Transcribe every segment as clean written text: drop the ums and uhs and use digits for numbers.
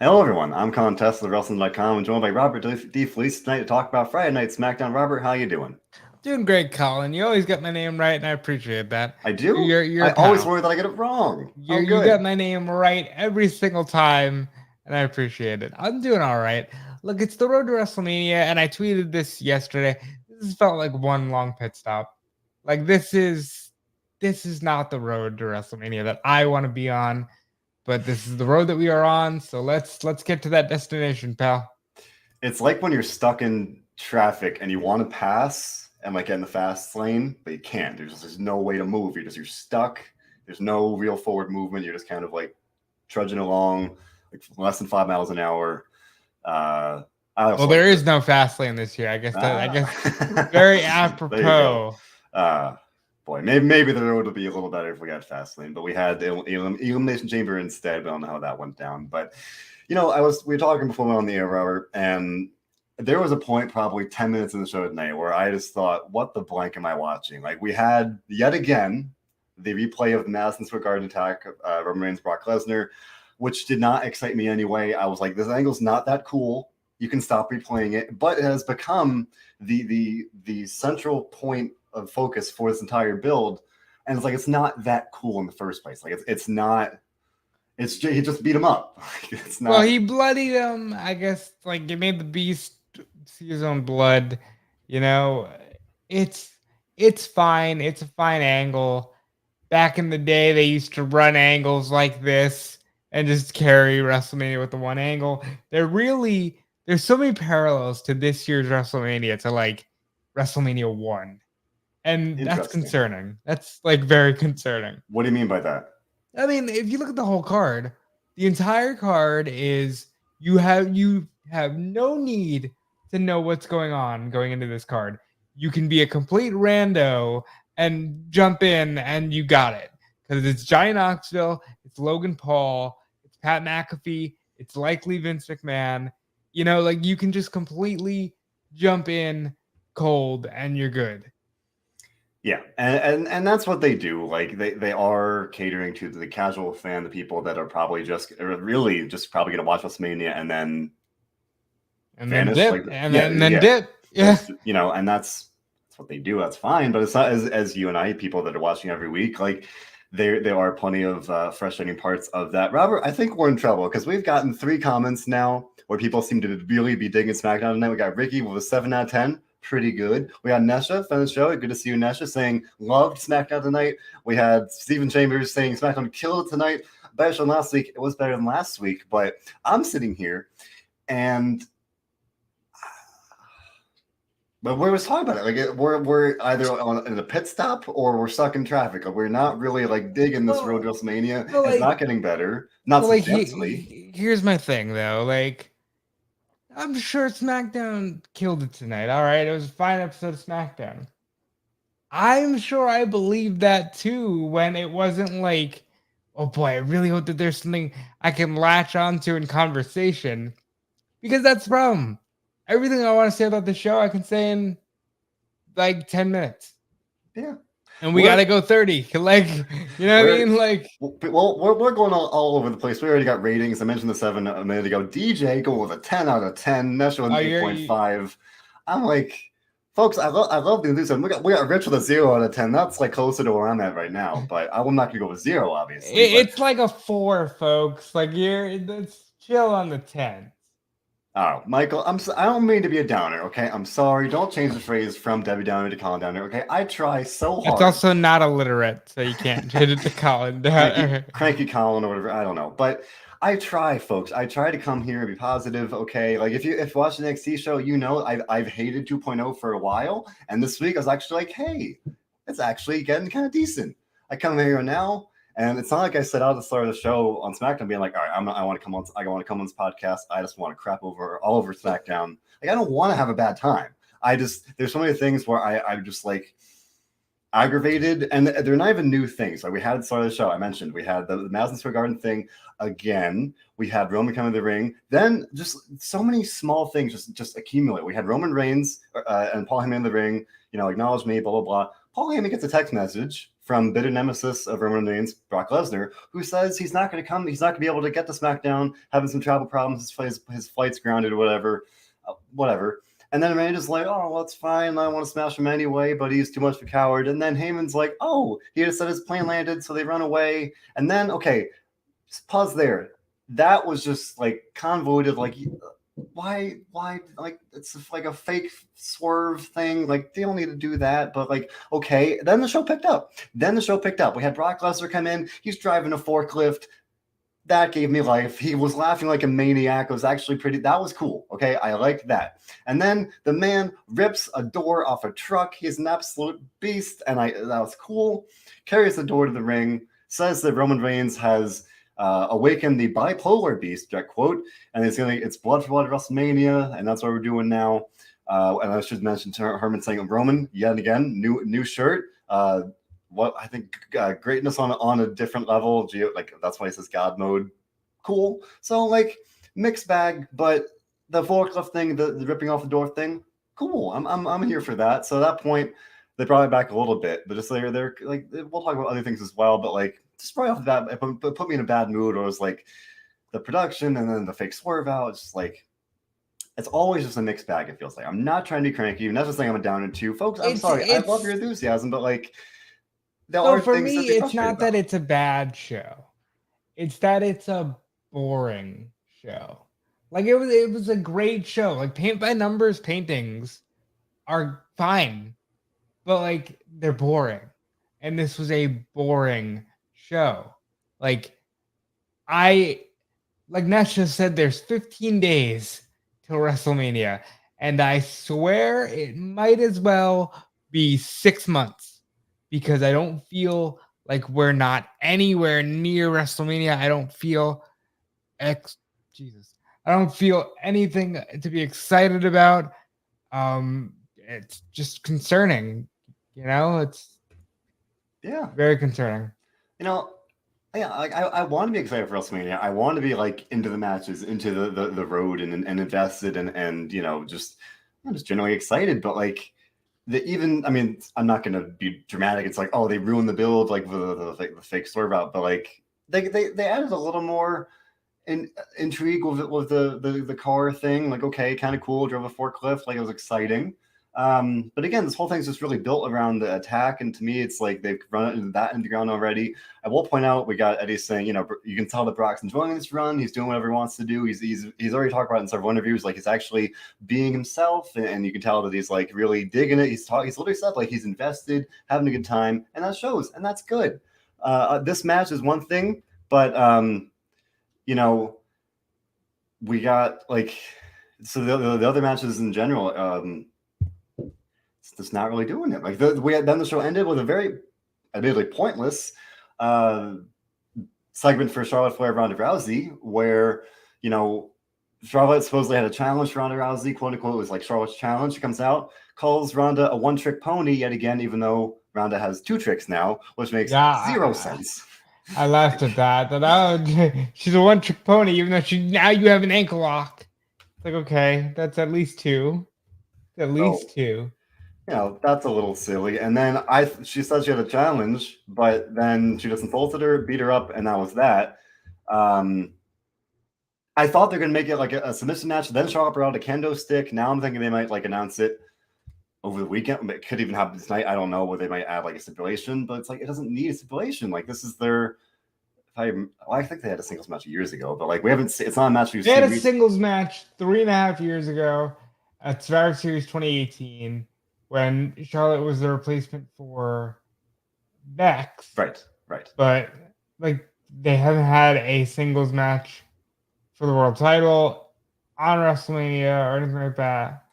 Hello, everyone. I'm Colin Tessier of WrestleZone.com. I'm joined by Robert DeFelice tonight to talk about Friday Night SmackDown. Robert, how you doing? Doing great, Colin. You always get my name right, and I appreciate that. I do? You're I a always pal. worry that I get it wrong. Oh, You got good. my name right every single time, and I appreciate it. I'm doing all right. Look, it's the road to WrestleMania, and I tweeted this yesterday. This felt like one long pit stop. Like this is not the road to WrestleMania that I want to be on, but this is the road that we are on. So let's get to that destination, pal. It's like when you're stuck in traffic and you want to pass and like get in the fast lane, but you can't. There's no way to move. You're stuck. There's no real forward movement. You're just kind of like trudging along, like less than 5 miles an hour. I Well, also there like is no fast lane this year. I guess very there you go. apropos. Uh, Boy, maybe the road would be a little better if we got Fastlane, but we had the Elimination Chamber instead. We don't know how that went down. But we were talking before we went on the air, Robert, and there was a point probably 10 minutes in the show tonight where I just thought, what the blank am I watching? Like, we had yet again the replay of the Madison Square Garden attack, Roman Reigns, Brock Lesnar, which did not excite me anyway. I was like, this angle's not that cool. You can stop replaying it, but it has become the central point of focus for this entire build, and it's like it's not that cool in the first place. Like it's not. It's just, he just beat him up. It's not. Well, he bloodied him. I guess like it made the beast see his own blood. You know, it's it's fine. It's a fine angle. Back in the day, they used to run angles like this and just carry WrestleMania with the one angle. There's so many parallels to this year's WrestleMania to like WrestleMania 1. And that's Interesting. concerning. That's like very concerning. What do you mean by that? I mean, if you look at the whole card, the entire card is you have no need to know what's going on going into this card. You can be a complete rando and jump in and you got it. Because it's Johnny Knoxville, it's Logan Paul, it's Pat McAfee, it's likely Vince McMahon. Like you can just completely jump in cold and you're good. Yeah, and that's what they do. Like they are catering to the casual fan, the people that are probably really just probably going to watch WrestleMania and then And then vanish. Like dip. And yeah, then yeah. dip. Yeah. And that's what they do. That's fine. But it's not as you and I, people that are watching every week, like there are plenty of frustrating parts of that. Robert, I think we're in trouble because we've gotten 3 comments now where people seem to really be digging SmackDown tonight. We got Ricky with a 7 out of 10. Pretty good. We had Nesha, friend of the show. Good to see you, Nesha, saying loved SmackDown tonight. We had Stephen Chambers saying SmackDown killed it tonight. Better than last week. It was better than last week. But I'm sitting here and but we was talking about it. Like we're either in a pit stop or we're stuck in traffic. Like, we're not really like digging this road to WrestleMania. Well, It's like, not getting better. Not substantially. here's my thing though. Like, I'm sure SmackDown killed it tonight. All right, it was a fine episode of SmackDown. I'm sure I believed that too when it wasn't like, oh boy, I really hope that there's something I can latch onto in conversation, because that's the problem. Everything I want to say about the show, I can say in like 10 minutes. Yeah. And we got to go 30. Like, you know what I mean? Like, well, we're going all over the place. We already got ratings. I mentioned the 7 a minute ago. DJ going with a 10 out of 10. Nesha with 8.5. I'm like, folks, I love the enthusiasm. We got Rich with a 0 out of 10. That's like closer to where I'm at right now. But I'm not going to go with 0, obviously. It's like a 4, folks. Like, let's chill on the 10. Oh, Michael, I don't mean to be a downer, okay? I'm sorry. Don't change the phrase from Debbie Downer to Colin Downer, okay? I try so hard. It's also not illiterate, so you can't change it to Colin Downer. Cranky Colin or whatever. I don't know. But I try, folks. I try to come here and be positive, okay? Like, if you watch the NXT show, I've hated 2.0 for a while. And this week, I was actually like, hey, it's actually getting kind of decent. I come here now. And it's not like I set out at the start of the show on SmackDown being like, all right, I want to come on this podcast. I just want to crap all over SmackDown. Like, I don't want to have a bad time. There's so many things where I'm just like aggravated, and they're not even new things. Like, we had at the start of the show, I mentioned we had the Madison Square Garden thing again. We had Roman come in the ring. Then just so many small things just accumulate. We had Roman Reigns and Paul Heyman in the ring. Acknowledge me, blah blah blah. Paul Heyman gets a text message from bitter nemesis of Roman Reigns, Brock Lesnar, who says he's not going to come. He's not going to be able to get to SmackDown, having some travel problems. His flight's grounded or whatever. And then Amanda's like, oh, well, it's fine. I want to smash him anyway, but he's too much of a coward. And then Heyman's like, oh, he just said his plane landed, so they run away. And then, okay, just pause there. That was just like convoluted. Like, why? Like, it's like a fake swerve thing. Like, they don't need to do that. But like, okay. Then the show picked up. We had Brock Lesnar come in. He's driving a forklift. That gave me life. He was laughing like a maniac. It was actually that was cool. Okay, I liked that. And then the man rips a door off a truck. He's an absolute beast, and that was cool. Carries the door to the ring. Says that Roman Reigns has awakened the bipolar beast, direct quote, and it's blood for blood WrestleMania, and that's what we're doing now. And I should mention Herman saying Roman yet again, new shirt. What I think greatness on a different level. Like that's why he says God mode. Cool. So like mixed bag, but the forklift thing, the ripping off the door thing, cool. I'm here for that. So at that point, they brought it back a little bit, but just they're like we'll talk about other things as well. But like just right off the bat, it put me in a bad mood. Or it was like the production and then the fake swerve out. It's just like it's always just a mixed bag. It feels like I'm not trying to be cranky. And that's just saying I'm a down in two, folks. I'm sorry. I love your enthusiasm, but like. So for me, it's not that it's a bad show. It's that it's a boring show. Like it was a great show. Like paint by numbers paintings are fine, but like they're boring. And this was a boring show. Like Nash just said, there's 15 days till WrestleMania, and I swear it might as well be 6 months. Because I don't feel like we're not anywhere near WrestleMania. I don't feel I don't feel anything to be excited about. It's just concerning. It's very concerning. I want to be excited for WrestleMania. I want to be like into the matches, into the road and invested and I'm just generally excited, but like I'm not going to be dramatic. It's like, oh, they ruined the build, like the fake swerve out, but like they added a little more intrigue with the car thing. Like, okay, kind of cool. Drove a forklift, like it was exciting. But again, this whole thing's just really built around the attack, and to me, it's like they've run into the ground already. I will point out we got Eddie saying, you can tell that Brock's enjoying this run. He's doing whatever he wants to do. He's already talked about it in several interviews, like he's actually being himself, and you can tell that he's like really digging it. He's literally said like he's invested, having a good time, and that shows, and that's good. This match is one thing, but we got like the other matches in general. It's just not really doing it. Like then the show ended with a very admittedly pointless segment for Charlotte Flair, Ronda Rousey, where Charlotte supposedly had a challenge for Ronda Rousey, quote unquote. It was like Charlotte's challenge. She comes out, calls Ronda a one-trick pony yet again, even though Ronda has 2 tricks now, which makes zero sense. I laughed at that. She's a one-trick pony, even though now you have an ankle lock. It's like, okay, that's at least 2. At least 2. That's a little silly. And then she said she had a challenge, but then she just insulted her, beat her up, and that was that. I thought they're going to make it like a submission match. Then Charlotte brought out a kendo stick. Now I'm thinking they might like announce it over the weekend. It could even happen tonight. I don't know, where they might add like a stipulation, but it's like it doesn't need a stipulation. Like this is their. I think they had a singles match years ago, but like we haven't. It's not a match we've seen. They had a singles match 3.5 years ago at Survivor Series 2018. When Charlotte was the replacement for Bex. Right. But like they haven't had a singles match for the world title on WrestleMania or anything like that.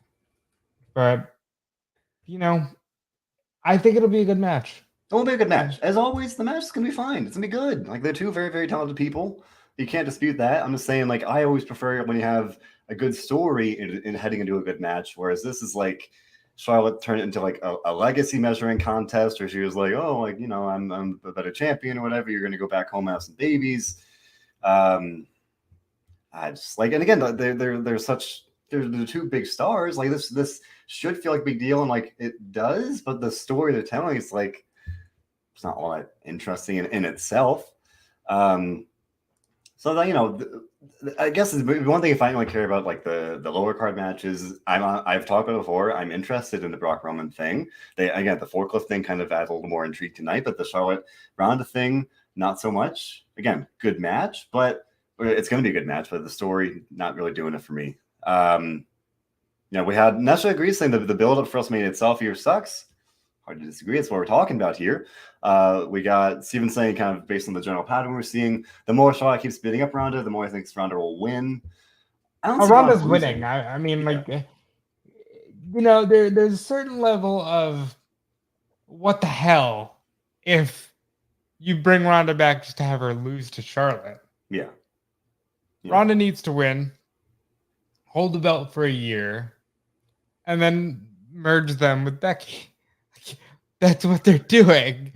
But I think it'll be a good match. It will be a good match. As always, the match is gonna be fine. It's gonna be good. Like they're 2 very, very talented people. You can't dispute that. I'm just saying, like, I always prefer when you have a good story in heading into a good match, whereas this is like Charlotte turned it into like a legacy measuring contest, where she was like, "Oh, like I'm a better champion or whatever. You're gonna go back home and have some babies." I just like, and again, they're 2 big stars. Like this should feel like a big deal, and like it does. But the story they're telling is like, it's not all that interesting in itself. So that, I guess one thing if I only care about like the lower card matches, I've talked about it before. I'm interested in the Brock Roman thing. The forklift thing kind of adds a little more intrigue tonight, but the Charlotte Ronda thing, not so much. Again, good match, but it's going to be a good match, but the story not really doing it for me. We had Nesha agrees saying that the build up for WrestleMania itself here sucks. Hard to disagree. That's what we're talking about here. We got Steven saying, kind of based on the general pattern we're seeing, the more Charlotte keeps beating up Ronda, the more I think Ronda will win. I don't see Ronda's winning. I mean, there's a certain level of what the hell if you bring Ronda back just to have her lose to Charlotte. Yeah. Ronda needs to win, hold the belt for a year, and then merge them with Becky. That's what they're doing.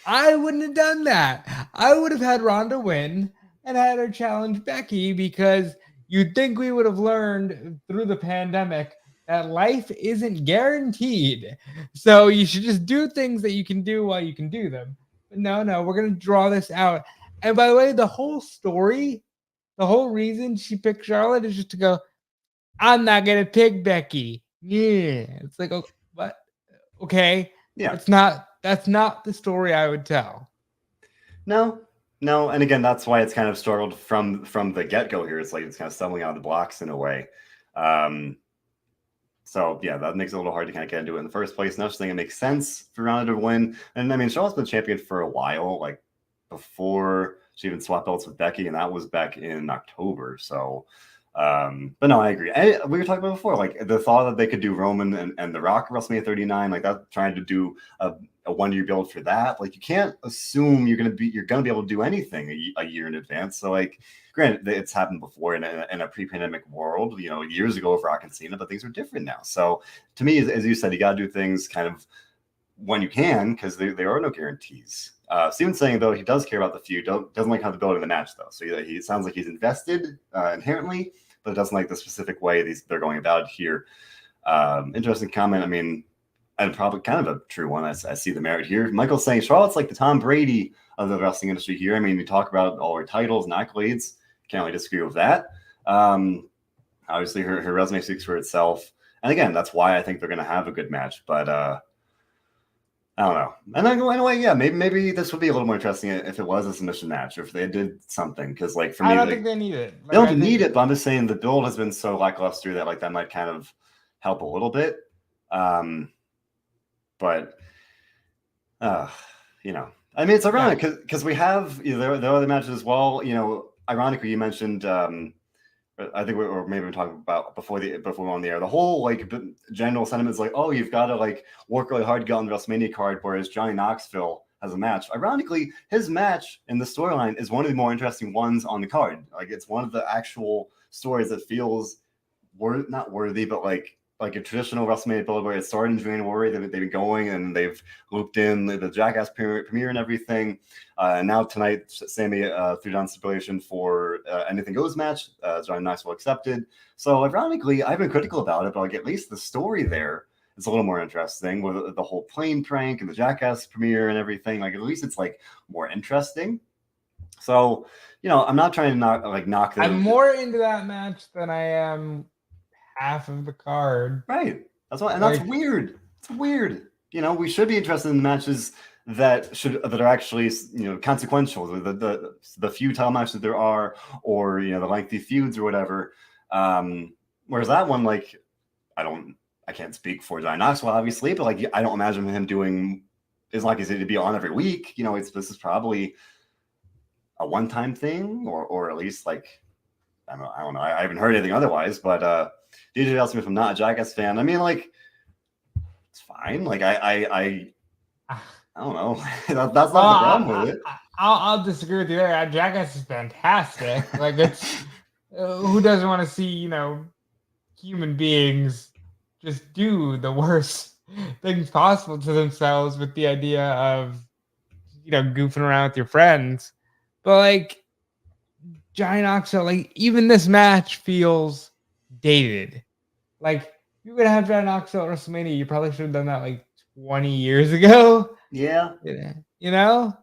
I wouldn't have done that. I would have had Ronda win and had her challenge Becky, because you'd think we would have learned through the pandemic that life isn't guaranteed. So you should just do things that you can do while you can do them. But no, we're going to draw this out. And by the way, the whole story, the whole reason she picked Charlotte is just to go, I'm not going to pick Becky. Yeah. It's like, oh, what? Okay. Yeah. That's not the story I would tell. No. And again, that's why it's kind of struggled from the get-go here. It's like it's kind of stumbling out of the blocks in a way. So yeah, that makes it a little hard to kind of get into it in the first place. Now, I just think it makes sense for Ronda to win. And I mean, Charlotte's been champion for a while, like before she even swapped belts with Becky, and that was back in October. So, but no, I agree. We were talking about before, like the thought that they could do Roman and The Rock WrestleMania 39, like that, trying to do a 1-year build for that. Like you can't assume you're gonna be able to do anything a year in advance. So like, granted, it's happened before in a pre-pandemic world, years ago with Rock and Cena, but things are different now. So to me, as you said, you got to do things kind of when you can, because there are no guarantees. Steven's saying, though, he does care about the feud, doesn't like how the building the match, though. So he sounds like he's invested inherently, but doesn't like the specific way they're going about it here. Interesting comment. I mean, and probably kind of a true one. I see the merit here. Michael's saying Charlotte's like the Tom Brady of the wrestling industry here. I mean, we talk about all her titles and accolades. Can't really disagree with that. Obviously, her resume speaks for itself. And again, that's why I think they're going to have a good match. But I don't know. And then anyway, yeah, maybe this would be a little more interesting if it was a submission match, or if they did something. Because like for me, I don't think they need it. They don't need it, but I'm just saying the build has been so lackluster that like that might kind of help a little bit. But I mean, it's ironic because we have there are other matches as well. Ironically, you mentioned. I think we were maybe talking about before we were on the air. The whole like general sentiment is like, oh, you've got to like work really hard to get on the WrestleMania card, whereas Johnny Knoxville has a match. Ironically, his match in the storyline is one of the more interesting ones on the card. Like it's one of the actual stories that feels not worthy, but like a traditional WrestleMania build where it started in January. They've been going and they've looped in the Jackass premiere and everything. And now tonight, Sami threw down stipulation for Anything Goes match. Johnny Knoxville accepted. So ironically, I've been critical about it, but like at least the story there is a little more interesting with the whole plane prank and the Jackass premiere and everything. Like at least it's like more interesting. So I'm not trying to knock. I'm more into that match than I am half of the card. Right. That's why, and that's weird. It's weird. We should be interested in the matches that are actually consequential. The few title matches that there are, or the lengthy feuds or whatever. Whereas that one, like, I can't speak for Johnny Knoxville, obviously, but like I don't imagine him doing as like to be on every week. This is probably a one-time thing, or at least like I don't know. I haven't heard anything otherwise, but DJ asked me if I'm not a Jackass fan. I mean, like, it's fine. Like, I don't know. That's not the problem with it. I'll disagree with you there. Jackass is fantastic. Like, it's who doesn't want to see human beings just do the worst things possible to themselves with the idea of goofing around with your friends, but like Johnny Knoxville, like even this match feels dated. Like you're gonna have Johnny Knoxville at WrestleMania, you probably should have done that like 20 years ago. Yeah. You know?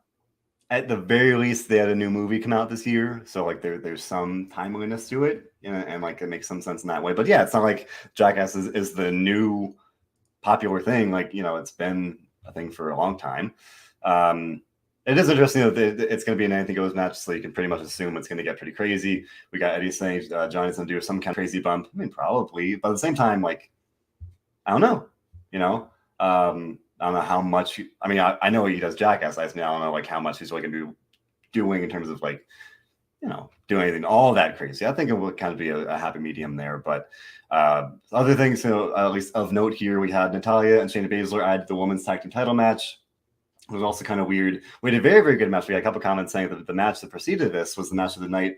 At the very least, they had a new movie come out this year, so like there's some timeliness to it, and like it makes some sense in that way. But yeah, it's not like Jackass is the new popular thing. Like it's been a thing for a long time. It is interesting that it's going to be an anything goes match, so you can pretty much assume it's going to get pretty crazy. We got Eddie saying Johnny's going to do some kind of crazy bump. I mean, probably, but at the same time, like I don't know, you know. I don't know how much. I mean, I know he does Jackass. I don't know like how much he's really going to be doing in terms of like doing anything all that crazy. I think it would kind of be a happy medium there. But other things, at least of note here, we had Natalya and Shayna Baszler add the women's tag team title match. It was also kind of weird. We had a very, very good match. We had a couple comments saying that the match that preceded this was the match of the night.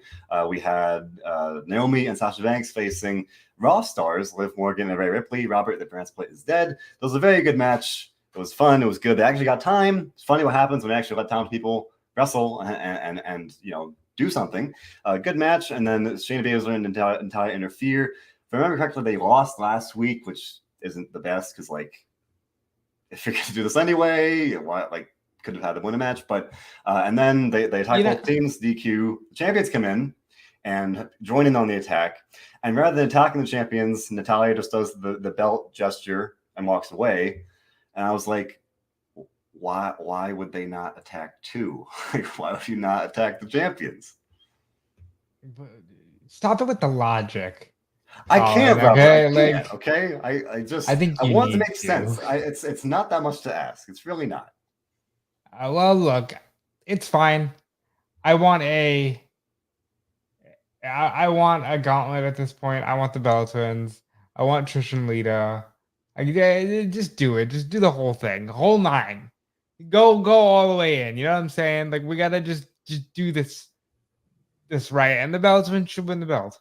We had Naomi and Sasha Banks facing Raw stars, Liv Morgan and Rhea Ripley. Robert, the brand split is dead. It was a very good match. It was fun. It was good. They actually got time. It's funny what happens when they actually let talented people wrestle and do something. Good match. And then Shayna Baszler and Natalya interfere. If I remember correctly, they lost last week, which isn't the best because like if you're going to do this anyway, could have had them win a match. But and then they attack both teams, DQ. The champions come in and join in on the attack. And rather than attacking the champions, Natalya just does the belt gesture and walks away. And I was like, why would they not attack too? Like, why would you not attack the champions? Stop it with the logic. I can't, Robert. Okay, I can't, okay. I want it to make sense. It's not that much to ask. It's really not. Well, look, it's fine. I want a gauntlet at this point. I want the Bella Twins. I want Trish and Lita. Just do it. Just do the whole thing. The whole 9. Go all the way in. You know what I'm saying? Like we gotta just do this right. And the Bella Twins should win the belt.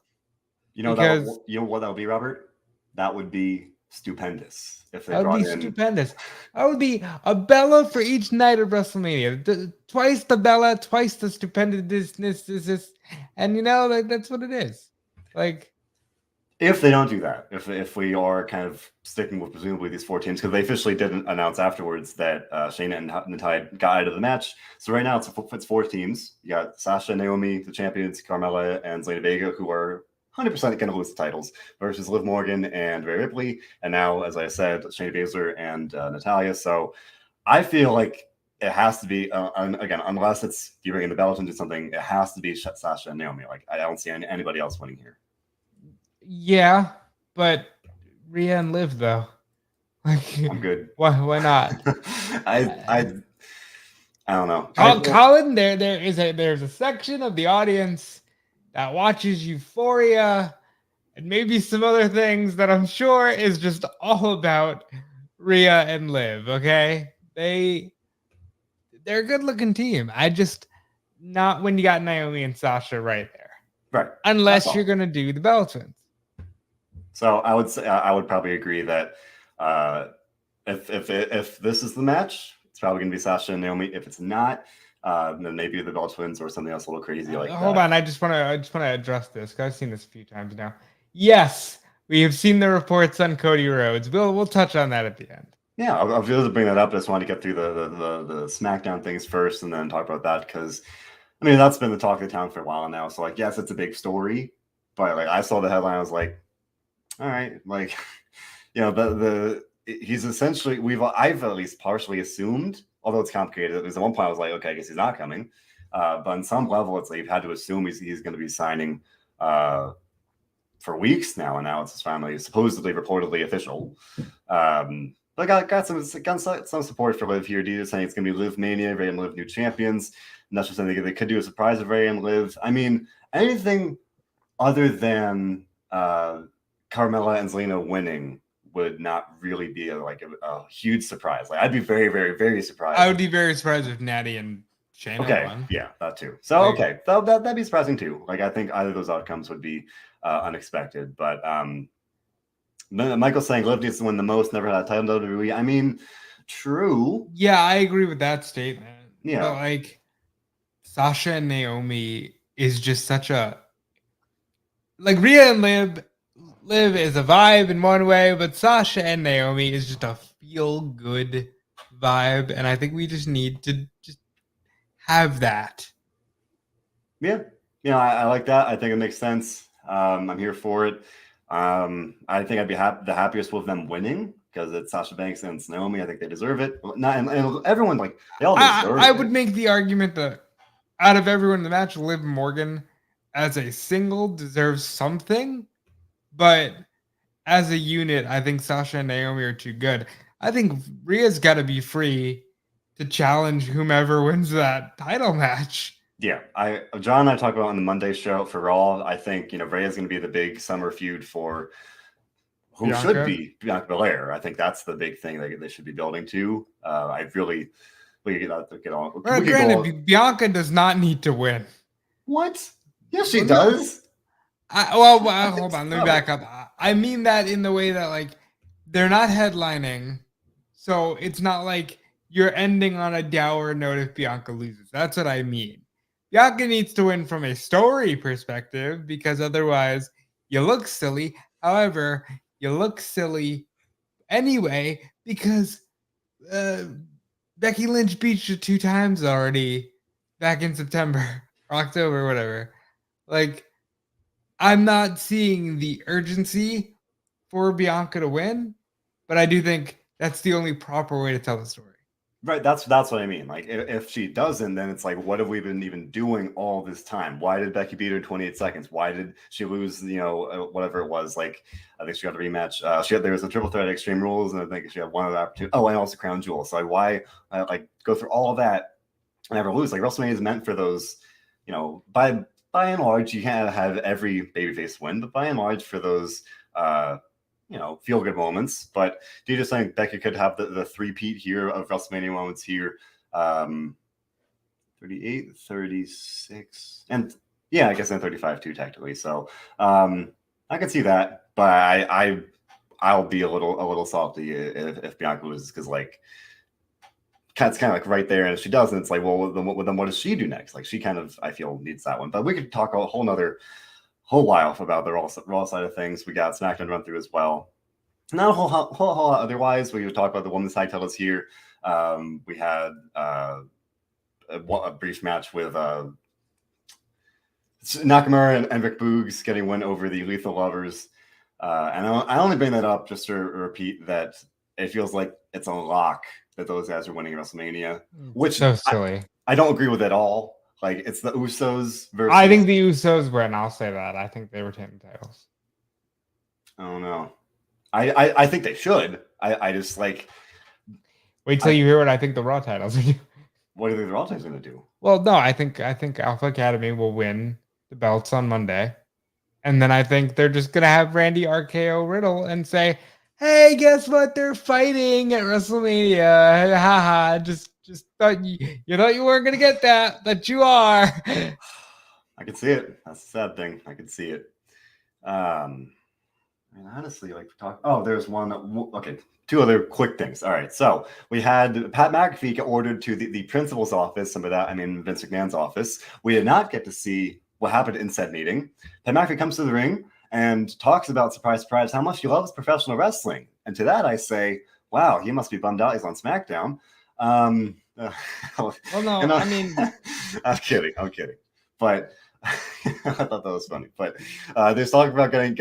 You know what that would be, Robert? That would be stupendous if they brought in. Stupendous. That would be a Bella for each night of WrestleMania. Twice the Bella, twice the stupendousness. And that's what it is. Like, if they don't do that, if we are kind of sticking with presumably these 4 teams, because they officially didn't announce afterwards that Shayna and Natalya got out of the match. So right now it's 4 teams. You got Sasha, Naomi, the champions, Carmella, and Zelina Vega, who are 100% going to lose the titles, versus Liv Morgan and Rhea Ripley. And now, as I said, Shayna Baszler and Natalya. So I feel like it has to be, again, unless it's you bring in the Bella Twins or something, it has to be Sasha and Naomi. Like, I don't see anybody else winning here. Yeah, but Rhea and Liv, though. Like, I'm good. Why not? I don't know. Colin, there's a section of the audience that watches Euphoria and maybe some other things that I'm sure is just all about Rhea and Liv. Okay, they're a good-looking team. Not when you got Naomi and Sasha right there. Right. Unless you're gonna do the Bella Twins. So I would say I would probably agree that if this is the match, it's probably gonna be Sasha and Naomi. If it's not, then maybe the Bella Twins or something else a little crazy like that. Hold on, I just want to address this because I've seen this a few times now. Yes, we have seen the reports on Cody Rhodes. We'll touch on that at the end. Yeah, I'll be able to bring that up. I just wanted to get through the SmackDown things first and then talk about that because I mean that's been the talk of the town for a while now. So like, yes, it's a big story, but like I saw the headline, I was like, all right, like he's essentially I've at least partially assumed, although it's complicated. At least at one point I was like, okay, I guess he's not coming. But on some level, it's like you've had to assume he's going to be signing for weeks now, and now it's finally supposedly reportedly official. But I got some support for Liv here. Dita saying it's going to be Liv Mania, Rhea and Liv new champions. And that's just something they could do a surprise of Rhea and Liv. I mean, anything other than Carmella and Zelina winning would not really be a huge surprise. Like I'd be very, very, very surprised. I would be very surprised if Natty and Shayna won. Yeah, that too. So okay, that'd be surprising too. Like I think either of those outcomes would be unexpected. But Michael's saying Liv needs to win the most, never had a title in WWE. I mean, true. Yeah, I agree with that statement. Yeah, but like Sasha and Naomi is just such a Rhea and Liv is a vibe in one way, but Sasha and Naomi is just a feel good vibe, and I think we just need to just have that. Yeah, I like that. I think it makes sense. I'm here for it. I think I'd be the happiest with them winning because it's Sasha Banks and Naomi. I think they deserve it. Not and everyone like they all deserve I it. would make the argument that out of everyone in the match, Liv Morgan as a single deserves something, but as a unit, I think Sasha and Naomi are too good. I think Rhea's got to be free to challenge whomever wins that title match. Yeah, John and I talked about on the Monday show for Raw. I think Rhea's going to be the big summer feud for who Bianca? should be Bianca Belair. I think that's the big thing that they should be building to. We could get on. Granted, Bianca does not need to win. What? Yes, she does. Hold on. Let me back up. I mean that in the way that like they're not headlining, so it's not like you're ending on a dour note if Bianca loses. That's what I mean. Bianca needs to win from a story perspective because otherwise you look silly. However, you look silly anyway because Becky Lynch beat you 2 times already back in September or October, whatever. Like, I'm not seeing the urgency for Bianca to win, but I do think that's the only proper way to tell the story. Right, that's what I mean. Like, if she doesn't, then it's like, what have we been even doing all this time? Why did Becky beat her in 28 seconds? Why did she lose? Whatever it was. Like, I think she got a rematch. There was a triple threat at Extreme Rules, and I think she had one other opportunity. Oh, and also Crown Jewel. So why go through all of that and never lose? Like WrestleMania is meant for those. By and large, you can't have every babyface win, but by and large, for those. Feel good moments. But do you just think Becky could have the three-peat here of WrestleMania moments here? 38, 36, and I guess then 35 too, technically. So I can see that, but I'll be a little salty if Bianca loses because like it's kind of like right there, and if she doesn't, it's like, well, then what does she do next? Like she kind of, I feel, needs that one. But we could talk a whole while about the Raw side of things. We got SmackDown run through as well. Not a whole lot otherwise. We would talk about the women's tag titles here. We had a brief match with Nakamura and Rick Boogs getting win over the Lethal Lovers. And I only bring that up just to repeat that it feels like it's a lock that those guys are winning WrestleMania, which so silly. I don't agree with at all. Like it's the Usos versus. I think the Usos win. I'll say that. I think they retain the titles. I don't know. I think they should. I just like. Wait till you hear what I think the Raw titles are doing. What do you think the Raw titles are going to do? Well, no, I think Alpha Academy will win the belts on Monday, and then I think they're just going to have Randy RKO Riddle and say, "Hey, guess what? They're fighting at WrestleMania." Haha! Just thought you thought you weren't going to get that, but you are. I can see it. That's the sad thing. I can see it. Honestly, like there's one. Okay, 2 other quick things. All right, so we had Pat McAfee get ordered to the principal's office. Some of that, Vince McMahon's office. We did not get to see what happened in said meeting. Pat McAfee comes to the ring and talks about, surprise, surprise, how much he loves professional wrestling. And to that, I say, wow, he must be bummed out he's on SmackDown. Well, no, I'm kidding. But I thought that was funny. But there's talk about getting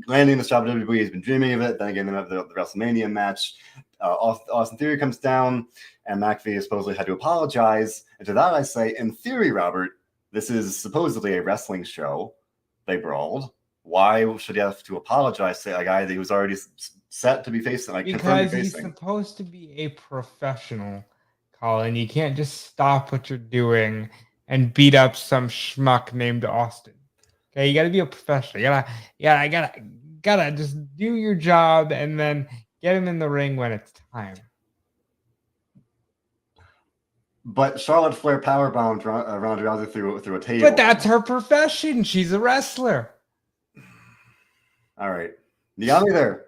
landing this job at WWE. He's been dreaming of it. Then again, they have the WrestleMania match. Austin Theory comes down, and McAfee supposedly had to apologize. And to that, I say, in theory, Robert, this is supposedly a wrestling show. They brawled. Why should he have to apologize to a guy that he was already set to be facing? Because he's supposed to be a professional, Colin. You can't just stop what you're doing and beat up some schmuck named Austin. Okay, you got to be a professional. I gotta just do your job and then get him in the ring when it's time. But Charlotte Flair powerbombed Ronda Rousey through a table. But that's her profession. She's a wrestler. All right, you got me there.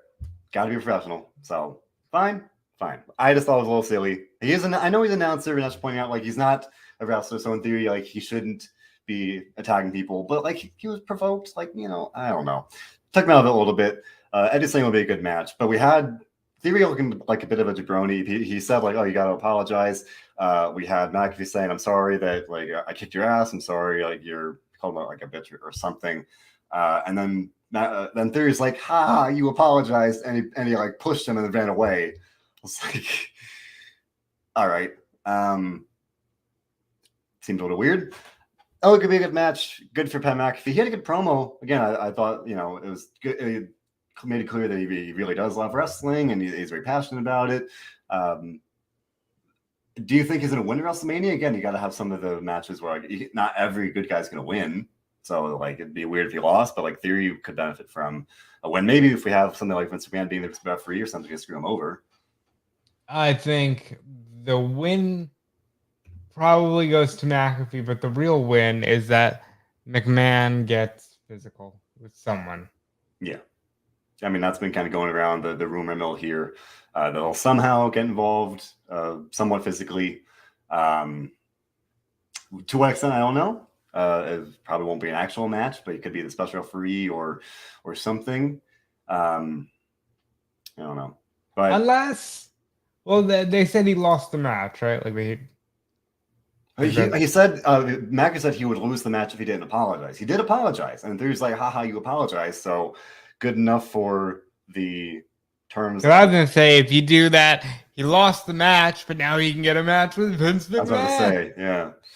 Got to be professional. So fine. I just thought it was a little silly. I know he's an announcer, and that's pointing out like he's not a wrestler, so in theory, like he shouldn't be attacking people. But like he was provoked. Like I don't know. Took me out of it a little bit. I just think it'll be a good match. But we had Theory looking like a bit of a jabroni. He said like, "Oh, you got to apologize." We had McAfee saying, "I'm sorry that like I kicked your ass. I'm sorry like you're called like a bitch or something." And then Theory's like, "Ha, you apologized," and he like pushed him and then ran away. I was like, "All right." Seems a little weird. Oh, it could be a good match. Good for Pat McAfee. He had a good promo. Again, I thought, it was good. It made it clear that he really does love wrestling and he's very passionate about it. Do you think he's going to win WrestleMania? Again, you got to have some of the matches where like, not every good guy's going to win. So like it'd be weird if he lost, but like Theory could benefit from a win. Maybe if we have something like Vince McMahon being the referee or something to screw him over. I think the win probably goes to McAfee, but the real win is that McMahon gets physical with someone. Yeah. I mean, that's been kind of going around the rumor mill here. They'll somehow get involved somewhat physically. To what extent, I don't know. It probably won't be an actual match, but it could be the special referee or something. I don't know. But unless, well, they said he lost the match, right? Like he said, Mackie said he would lose the match if he didn't apologize. He did apologize, and Theory's like, haha, you apologize. So good enough for the terms. I was gonna say, if you do that, he lost the match, but now he can get a match with Vince McMahon. I was about to say,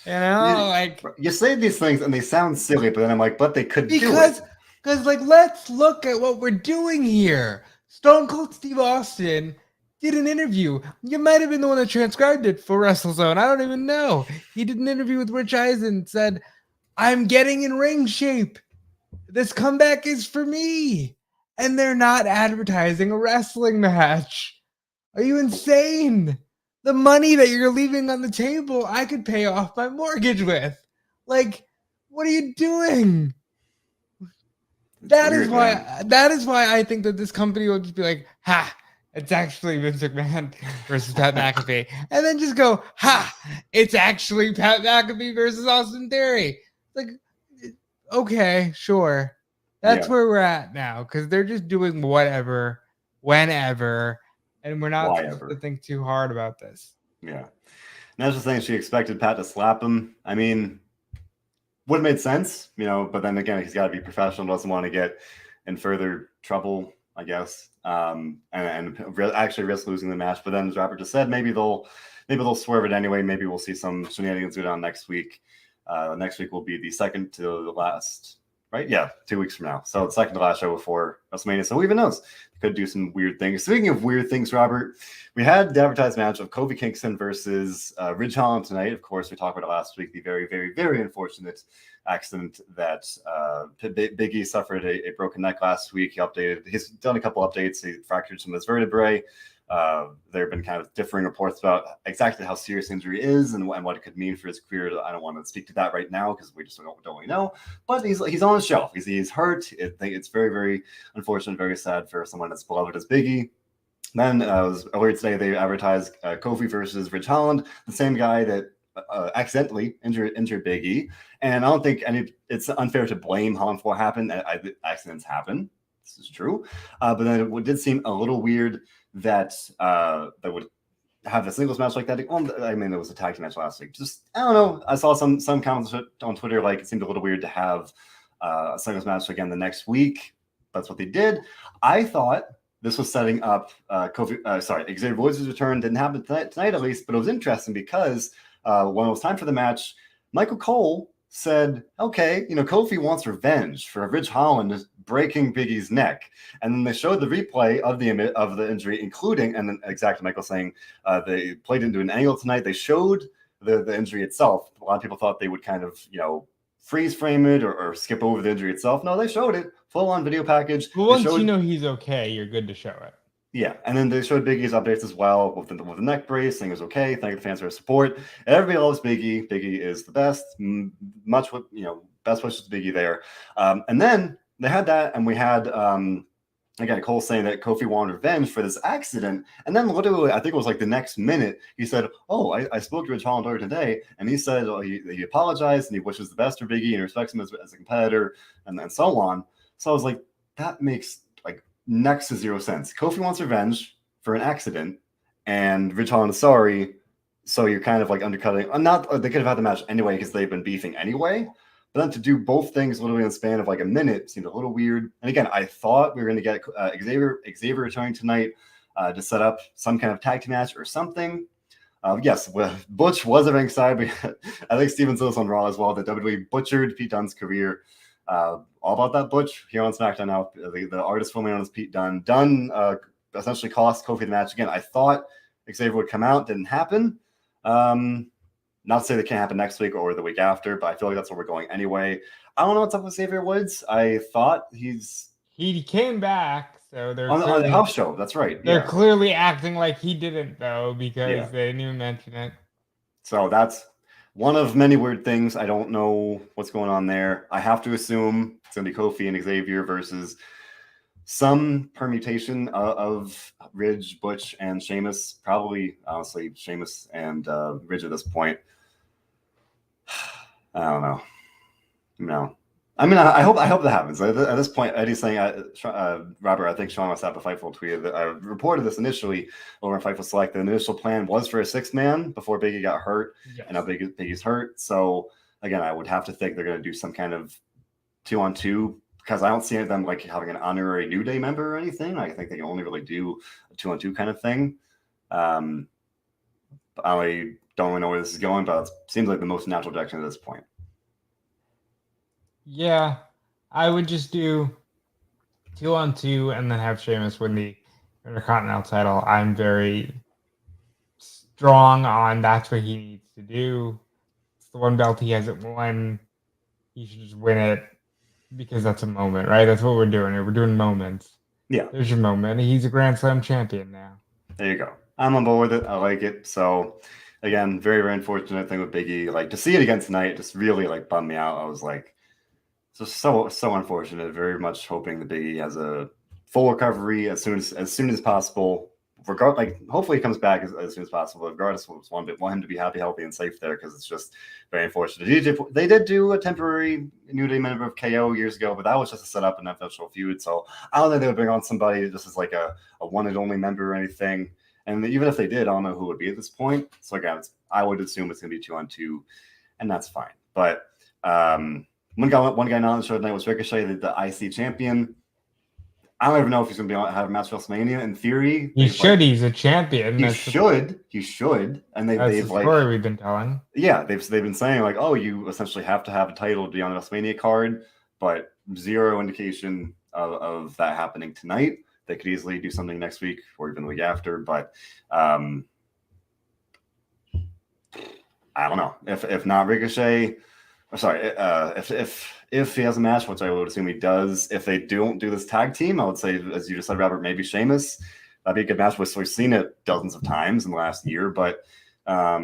yeah. Like you say these things and they sound silly, but then I'm like, but they could do it. Because like, let's look at what we're doing here. Stone Cold Steve Austin did an interview. You might have been the one that transcribed it for WrestleZone. I don't even know. He did an interview with Rich Eisen, said, "I'm getting in ring shape. This comeback is for me." And they're not advertising a wrestling match. Are you insane? The money that you're leaving on the table, I could pay off my mortgage with. Like, what are you doing? That is why I think that this company will just be like, ha, it's actually Vince McMahon versus Pat McAfee. And then just go, ha, it's actually Pat McAfee versus Austin Theory. Like, okay, sure. That's where we're at now, because they're just doing whatever, whenever, and we're not supposed to think too hard about this. Yeah. And that's the thing. She expected Pat to slap him. I mean, would have made sense, but then again, he's got to be professional, doesn't want to get in further trouble, I guess, and actually risk losing the match. But then, as Robert just said, maybe they'll swerve it anyway. Maybe we'll see some shenanigans go down next week. Next week will be the second to the last, right? Yeah, 2 weeks from now. So the second to last show before WrestleMania. So who even knows? Could do some weird things. Speaking of weird things, Robert, we had the advertised match of Kofi Kingston versus Ridge Holland tonight. Of course, we talked about it last week. The very, very, very unfortunate accident that Big E suffered a broken neck last week. He's done a couple updates. He fractured some of his vertebrae. There have been kind of differing reports about exactly how serious the injury is and what it could mean for his career. I don't want to speak to that right now because we just don't really know. But he's on the shelf. He's hurt. It's very, very unfortunate, very sad for someone as beloved as Big E. Then earlier today they advertised Kofi versus Ridge Holland, the same guy that accidentally injured Big E. And I don't think it's unfair to blame Holland for what happened. Accidents happen. This is true. But then it did seem a little weird that they would have a singles match like that. I mean, there was a tag team match last week. Just, I don't know. I saw some comments on Twitter, like it seemed a little weird to have a singles match again the next week. That's what they did. I thought this was setting up Xavier Woods' return. Didn't happen tonight at least, but it was interesting because when it was time for the match, Michael Cole said, okay, Kofi wants revenge for Ridge Holland breaking Big E's neck. And then they showed the replay of the injury, including, and then exactly Michael saying they played into an angle tonight. They showed the injury itself. A lot of people thought they would kind of, freeze frame it or skip over the injury itself. No, they showed it. Full on video package. Well, once you know he's okay, you're good to show it. Yeah, and then they showed Big E's updates as well with the neck brace, saying it was okay. Thank the fans for their support. Everybody loves Big E. Big E is the best. Best wishes to Big E there. And then they had that, and we had again Cole saying that Kofi wanted revenge for this accident. And then literally, I think it was like the next minute, he said, "Oh, I spoke to Ridge Holland earlier today, and he said he apologized and he wishes the best for Big E and respects him as a competitor, and so on." So I was like, that makes next to zero sense. Kofi wants revenge for an accident, and Ridge Holland is sorry. So you're kind of like undercutting. Not they could have had the match anyway because they've been beefing anyway. But then to do both things literally in the span of like a minute seemed a little weird. And again, I thought we were going to get Xavier returning tonight to set up some kind of tag team match or something. Yes, Butch was at ringside. I think Steven said this on Raw as well, that WWE butchered Pete Dunne's career. All about that Butch here on SmackDown now. The artist formerly known as Pete Dunne. Dunne essentially cost Kofi the match again. I thought Xavier would come out, didn't happen. Not to say that can't happen next week or the week after, but I feel like that's where we're going anyway. I don't know what's up with Xavier Woods. I thought he came back, so they're on the house show. That's right. They're clearly acting like he didn't though, because they didn't even mention it. So that's one of many weird things. I don't know what's going on there. I have to assume it's going to be Kofi and Xavier versus some permutation of Ridge, Butch, and Sheamus. Probably, honestly, Sheamus and Ridge at this point. I don't know. No. I mean, I hope that happens. At this point, Eddie's saying, Robert, I think Sean must have a Fightful tweeted that I reported this initially over in Fightful Select. The initial plan was for a 6-man before Biggie got hurt, and now Biggie's hurt. So, again, I would have to think they're going to do some kind of 2-on-2, because I don't see them like having an honorary New Day member or anything. I think they can only really do a 2-on-2 kind of thing. I don't really know where this is going, but it seems like the most natural direction at this point. Yeah, I would just do 2-on-2 and then have Sheamus win the Intercontinental title. I'm very strong on that's what he needs to do. It's the one belt he hasn't won. He should just win it because that's a moment, right? That's what we're doing here. We're doing moments. Yeah. There's your moment. He's a Grand Slam champion now. There you go. I'm on board with it. I like it. So, again, very, very unfortunate thing with Biggie. Like, to see it again tonight just really, like, bummed me out. I was like, so unfortunate. Very much hoping that Biggie has a full recovery as soon as possible. Hopefully he comes back as soon as possible. Regardless, we want him to be happy, healthy, and safe there, because it's just very unfortunate. They did do a temporary New Day member of KO years ago, but that was just a setup in an official feud. So I don't think they would bring on somebody just as like a one and only member or anything. And even if they did, I don't know who it would be at this point. So again, I would assume it's going to be 2-on-2, and that's fine. But one guy not on the show tonight was Ricochet, the IC champion. I don't even know if he's going to have a match at WrestleMania. In theory, he's a champion. He should. And they've the story we've been telling. Yeah, they've been saying like, oh, you essentially have to have a title to be on the WrestleMania card, but zero indication of that happening tonight. They could easily do something next week or even the week after, but I don't know. If not Ricochet, if he has a match, which I would assume he does, if they don't do this tag team, I would say, as you just said, Robert, maybe Sheamus. That'd be a good match. We've seen it dozens of times in the last year, but I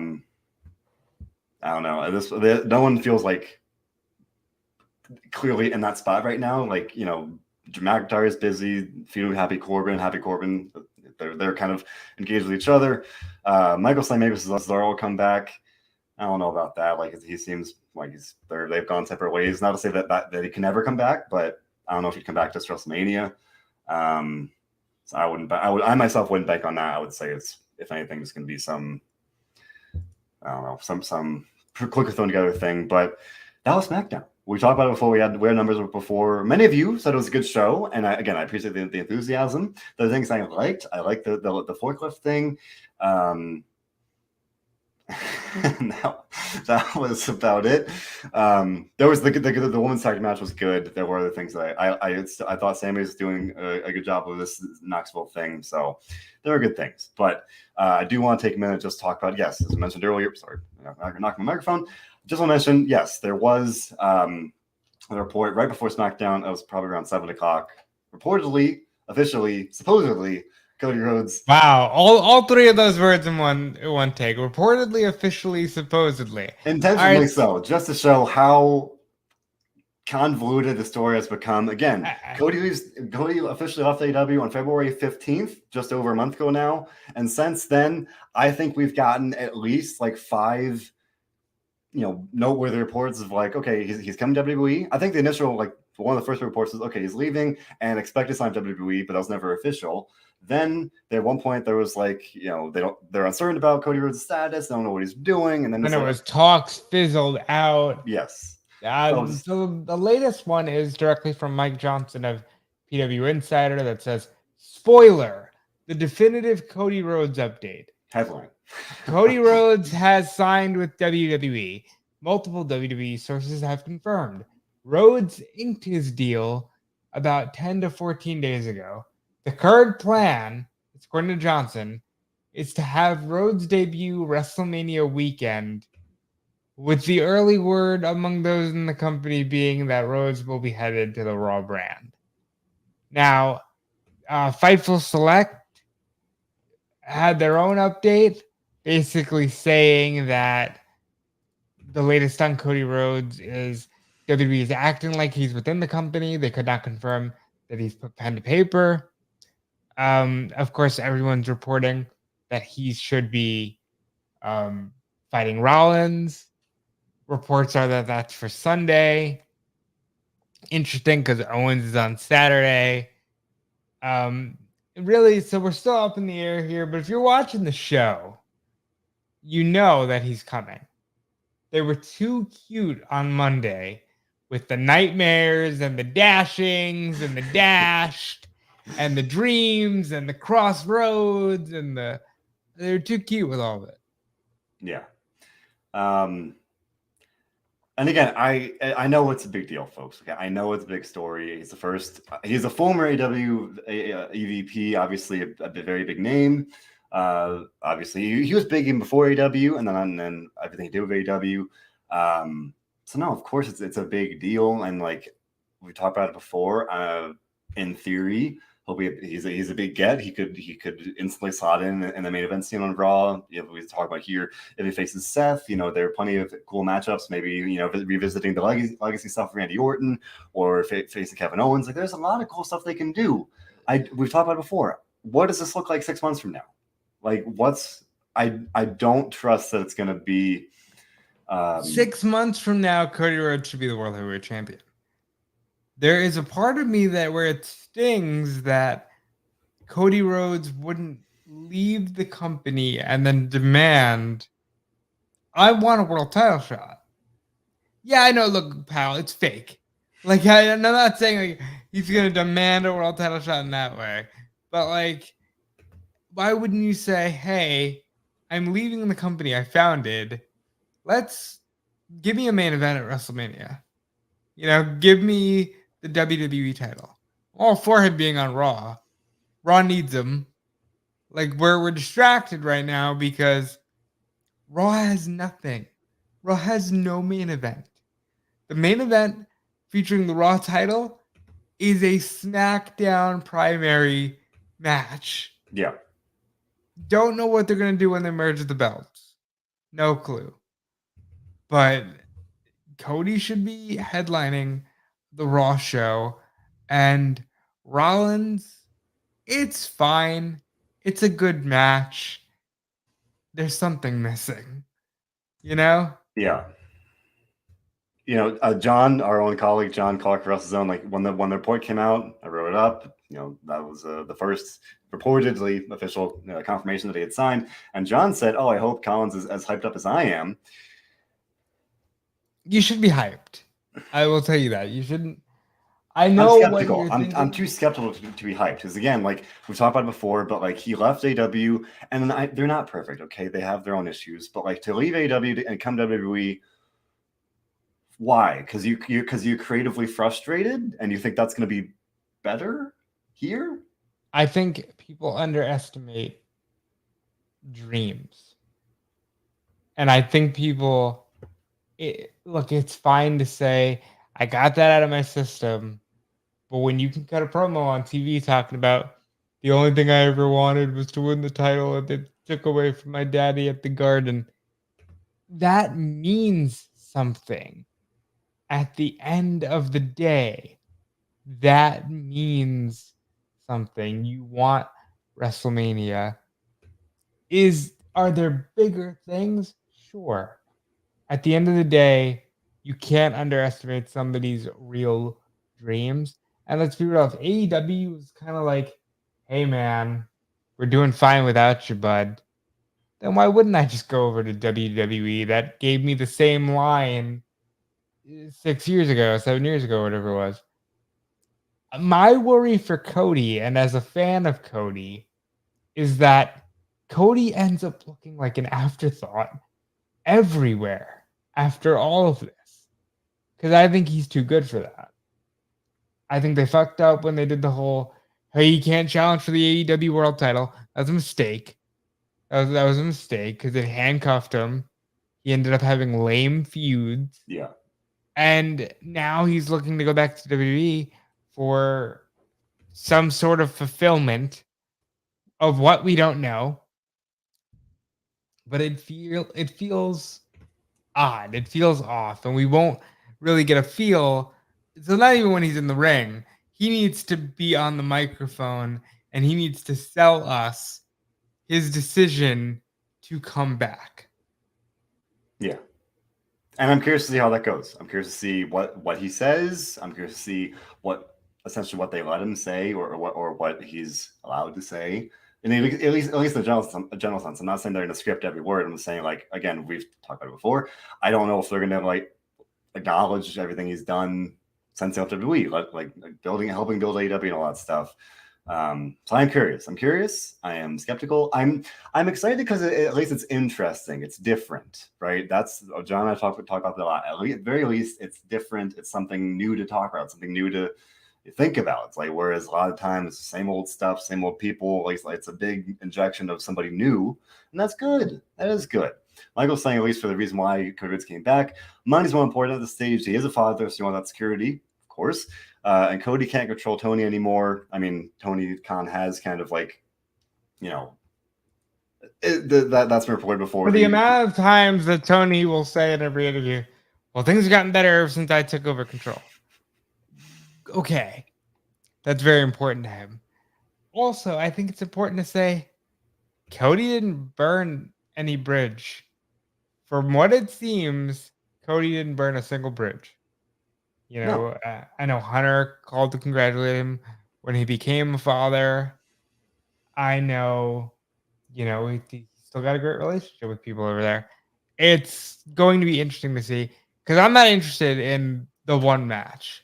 don't know. No one feels like clearly in that spot right now. Like, you know, McIntyre is busy, feuding Happy Corbin. They're kind of engaged with each other. Michael Slay, maybe Cesaro will come back. I don't know about that. Like, he seems like they've gone separate ways. Not to say that he can never come back, but I don't know if he'd come back to WrestleMania. So I myself wouldn't bank on that. I would say it's, if anything, it's going to be some quicker thrown together thing. But that was SmackDown. We talked about it before. We had numbers before. Many of you said it was a good show, and I appreciate the enthusiasm. The things I liked the forklift thing. that was about it. There was the women's tag match was good. There were other things that I thought Sami was doing a good job with this Knoxville thing. So there were good things, but I do want to take a minute just to talk about, yes, as I mentioned earlier. Sorry, I knocked my microphone. Just want to mention, yes, there was a report right before SmackDown. It was probably around 7:00. Reportedly, officially, supposedly, Cody Rhodes. Wow, all three of those words in one take. Reportedly, officially, supposedly. Intentionally so, just to show how convoluted the story has become. Again, Cody officially left AEW on February 15th, just over a month ago now. And since then, I think we've gotten at least like 5 noteworthy reports of like, okay, he's coming to WWE. I think the initial like one of the first reports was, okay, he's leaving and expect to sign WWE, but that was never official. Then at one point there was like, they're uncertain about Cody Rhodes' status, they don't know what he's doing, and then it was talks fizzled out. Yes. So the latest one is directly from Mike Johnson of PW Insider that says, spoiler, the definitive Cody Rhodes update. Headline. Cody Rhodes has signed with WWE. Multiple WWE sources have confirmed. Rhodes inked his deal about 10 to 14 days ago. The current plan, according to Johnson, is to have Rhodes debut WrestleMania weekend, with the early word among those in the company being that Rhodes will be headed to the Raw brand. Now, Fightful Select had their own update, basically saying that the latest on Cody Rhodes is WWE is acting like he's within the company. They could not confirm that he's put pen to paper. Of course, everyone's reporting that he should be fighting Rollins. Reports are that that's for Sunday. Interesting, because Owens is on Saturday. Really, so we're still up in the air here, but if you're watching the show, you know that he's coming. They were too cute on Monday with the nightmares and the dashings and the dashed and the dreams and the crossroads and they're too cute with all of it. Yeah. And again, I know it's a big deal, folks. Okay, I know it's a big story. He's a former AW EVP, obviously a very big name. Obviously, he was big even before AW, and then everything he did with AW. So no, of course it's a big deal, and like we talked about it before. In theory, he's a big get. He could instantly slot in the main event scene on Raw. We talk about here if he faces Seth. There are plenty of cool matchups. Maybe revisiting the legacy stuff for Randy Orton or facing Kevin Owens. Like there's a lot of cool stuff they can do. We've talked about it before. What does this look like 6 months from now? Like I don't trust that it's going to be 6 months from now. Cody Rhodes should be the World Heavyweight Champion. There is a part of me where it stings that Cody Rhodes wouldn't leave the company and then demand, I want a world title shot. Yeah, I know. Look, pal, it's fake. Like, I'm not saying like he's going to demand a world title shot in that way. But like, why wouldn't you say, hey, I'm leaving the company I founded. Let's give me a main event at WrestleMania. Give me the WWE title. All for him being on Raw. Raw needs him. Like we're distracted right now because Raw has nothing. Raw has no main event. The main event featuring the Raw title is a SmackDown primary match. Yeah. Don't know what they're going to do when they merge the belts. No clue. But Cody should be headlining the Raw show, and Rollins, it's fine. It's a good match. There's something missing, Yeah. John, our own colleague, John Clark, WrestleZone, like when the report came out, I wrote it up. That was the first reportedly official confirmation that he had signed. And John said, "Oh, I hope Colin's is as hyped up as I am." You should be hyped. I will tell you that. You shouldn't. I know I'm skeptical. I'm too skeptical to be hyped because again, like we've talked about it before, but like he left AW, and then they're not perfect. Okay, they have their own issues, but like to leave AW and come to WWE, why? Because you're creatively frustrated, and you think that's going to be better here. I think people underestimate dreams, and I think people. Look, it's fine to say I got that out of my system. But when you can cut a promo on TV talking about the only thing I ever wanted was to win the title and they took away from my daddy at the Garden, that means something. At the end of the day, that means something. You want WrestleMania. Are there bigger things? Sure. At the end of the day, you can't underestimate somebody's real dreams. And let's be real, if AEW was kind of like, hey man, we're doing fine without you, bud, then why wouldn't I just go over to WWE? That gave me the same line 6 years ago, 7 years ago, whatever it was. My worry for Cody, and as a fan of Cody, is that Cody ends up looking like an afterthought everywhere after all of this. Because I think he's too good for that. I think they fucked up when they did the whole, hey, he can't challenge for the AEW world title. That was a mistake. That was a mistake because it handcuffed him. He ended up having lame feuds. Yeah. And now he's looking to go back to WWE for some sort of fulfillment of what we don't know. But it feels odd. It feels off, and we won't really get a feel. So not even when he's in the ring, he needs to be on the microphone and he needs to sell us his decision to come back. Yeah. And I'm curious to see how that goes. I'm curious to see what he says. I'm curious to see what they let him say or what he's allowed to say. And at least in a general sense. I'm not saying they're going to script every word. I'm saying, like, again, we've talked about it before. I don't know if they're going to like acknowledge everything he's done since WWE, like helping build AEW and all that stuff. So I'm curious. I am skeptical. I'm excited because at least it's interesting. It's different, right? That's John and I talk about that a lot. At very least, it's different. It's something new to talk about. Something new to think about. It's like, whereas a lot of times, same old stuff, same old people. Like it's a big injection of somebody new, and that's good. That is good. Michael's saying, at least for the reason why Cody Rhodes came back, money's more important at this stage. He is a father, so you want that security, of course. And Cody can't control Tony anymore. I mean, Tony Khan has kind of like, that's been reported before. For the amount of times that Tony will say in every interview, well, things have gotten better ever since I took over control. Okay. That's very important to him. Also, I think it's important to say Cody didn't burn any bridge. From what it seems, Cody didn't burn a single bridge. I know Hunter called to congratulate him when he became a father. I know, he still got a great relationship with people over there. It's going to be interesting to see because I'm not interested in the one match.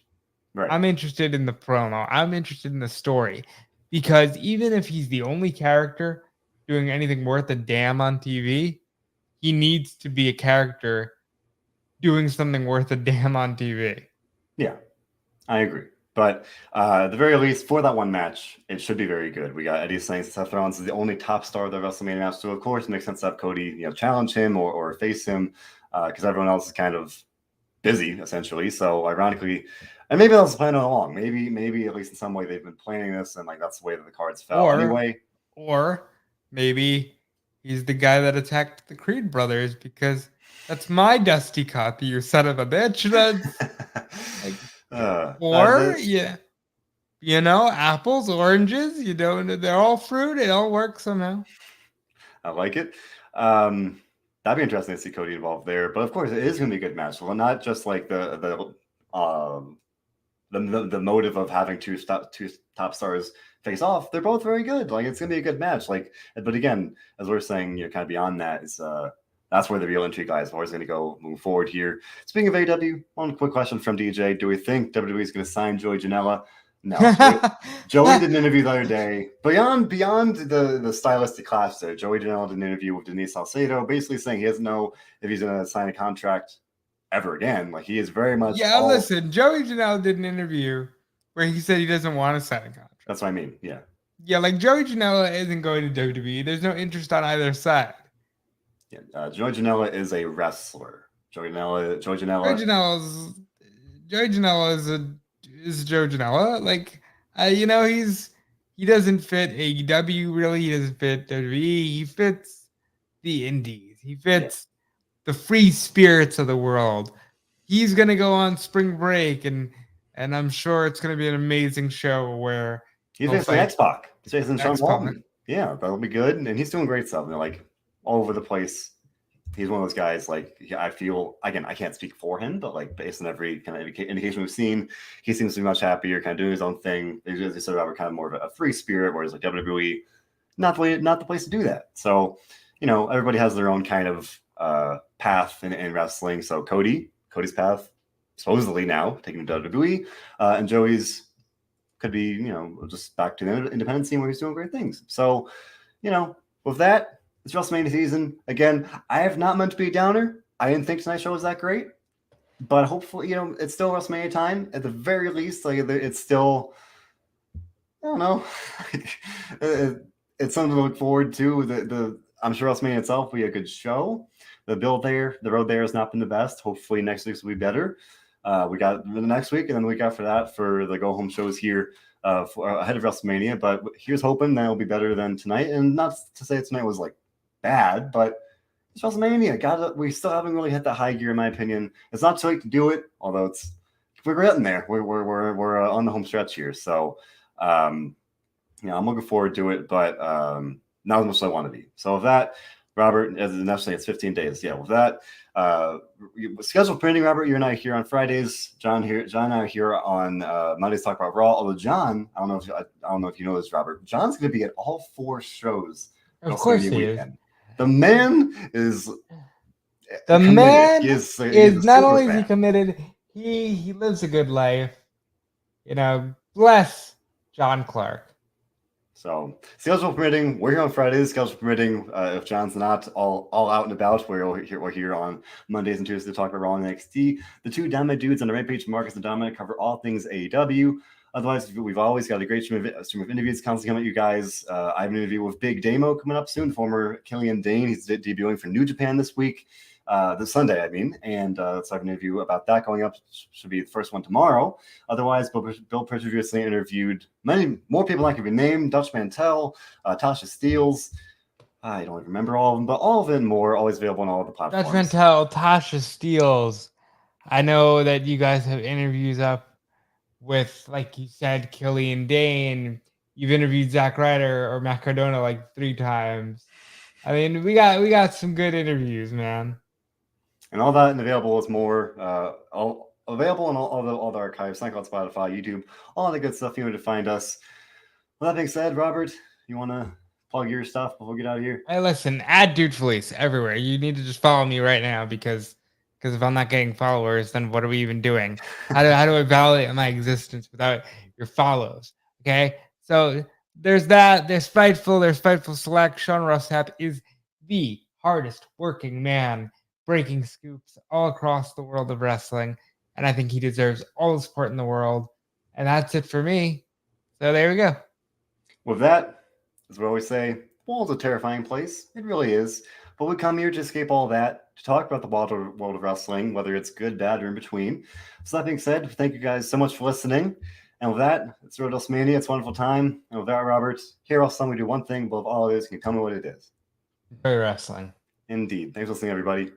Right. I'm interested in the promo. I'm interested in the story because even if he's the only character doing anything worth a damn on TV, he needs to be a character doing something worth a damn on TV. Yeah, I agree. But at the very least, for that one match, it should be very good. We got Eddie saying Seth Rollins is the only top star of the WrestleMania match. So, of course, it makes sense to have Cody challenge him or face him because everyone else is kind of busy, essentially. So, ironically, and maybe that's the plan all along. Maybe at least in some way they've been planning this and like that's the way that the cards fell anyway. Or maybe he's the guy that attacked the Creed brothers because that's my dusty copy, you son of a bitch. Apples, oranges, they're all fruit. It all works somehow. I like it. That'd be interesting to see Cody involved there. But of course, it is going to be a good match. Well, not just like the motive of having two top stars face off. They're both very good. Like it's going to be a good match. But again, as we're saying, kind of beyond that is that's where the real intrigue lies. Where is going to go moving forward here. Speaking of AW, one quick question from DJ: do we think WWE is going to sign Joey Janela? No. Joey did an interview the other day. Beyond the stylistic clash there, Joey Janela did an interview with Denise Salcedo, basically saying he doesn't know if he's going to sign a contract ever again. Like he is very much. Listen, Joey Janela did an interview where he said he doesn't want to sign a contract. That's what I mean. Yeah. Yeah, like Joey Janela isn't going to WWE. There's no interest on either side. Yeah, Joey Janela is a wrestler. Joey Janela is Joe Janela. Like, he doesn't fit AEW really. He doesn't fit WWE. He fits the indies. He fits the free spirits of the world. He's gonna go on spring break, and I'm sure it's gonna be an amazing show where he's facing X-Pac. He's facing Sean Waltman. Yeah, that'll be good. And he's doing great stuff. They're like all over the place. he's one of those guys. Like I feel again, I can't speak for him, but like based on every kind of indication we've seen, he seems to be much happier, kind of doing his own thing. As you said, Robert, kind of more of a free spirit, whereas like WWE, not the place to do that. So, everybody has their own kind of path in wrestling. So Cody's path, supposedly now taking to WWE, and Joey's could be, just back to the independent scene where he's doing great things. So, with that, it's WrestleMania season. Again, I have not meant to be a downer. I didn't think tonight's show was that great, but hopefully, it's still WrestleMania time. At the very least, like it's still, I don't know. It's something to look forward to. I'm sure WrestleMania itself will be a good show. The road there has not been the best. Hopefully next week's will be better. We got the next week and then the week after that for the go home shows here ahead of WrestleMania. But here's hoping that it'll be better than tonight. And not to say tonight was like bad, but it's WrestleMania. We still haven't really hit that high gear in my opinion. It's not too late to do it, although we're getting there. We're on the home stretch here. So I'm looking forward to it, but not as much as I want to be. So with that, Robert, as necessarily it's 15 days. Yeah, with that, scheduled printing, Robert, you and I are here on Fridays. John and I are here on Mondays to talk about Raw. Although John, I don't know if you know this, Robert. John's going to be at all 4 shows. Of course he is. The man is. The committed. man He is not only is he fan. committed, he lives a good life. Bless John Clark. So, schedule permitting, we're here on Fridays. Schedule permitting, if John's not all out and about, we're here on Mondays and Tuesdays to talk about Raw and NXT. The two Dynamite dudes on the Rampage, Marcus and Dominic, cover all things AEW. Otherwise, we've always got a great stream of interviews constantly coming at you guys. I have an interview with Big Damo coming up soon, former Killian Dane. He's debuting for New Japan this week. This Sunday, and let's have an interview about that going up. Should be the first one tomorrow. Otherwise, Bill Pritchard recently interviewed many more people I can be named: Dutch Mantel, Tasha Steeles. I don't even remember all of them, but all of them more always available on all of the platforms. Dutch Mantel, Tasha Steeles. I know that you guys have interviews up with, like you said, Killian Dane. You've interviewed Zack Ryder or Matt Cardona like 3 times. I mean, we got some good interviews, man. And all that and available is more available on all the archives, SoundCloud, Spotify, YouTube, all the good stuff you need to find us. With that being said, Robert, you want to plug your stuff before we get out of here? Hey, listen, add DeFelice everywhere. You need to just follow me right now because if I'm not getting followers, then what are we even doing? How do I validate my existence without your follows? Okay, so there's that. There's Fightful Select. Sean Ross Sapp is the hardest working man breaking scoops all across the world of wrestling, and I think he deserves all the support in the world. And that's it for me. So there we go. With that, as we always say, the world's a terrifying place. It really is. But we come here to escape all that, to talk about the world of wrestling, whether it's good, bad, or in between. So that being said, thank you guys so much for listening. And with that, it's WrestleMania. It's a wonderful time. And with that, Robert, here also we do one thing above all it is. Can you tell me what it is? Enjoy wrestling. Indeed. Thanks for listening, everybody.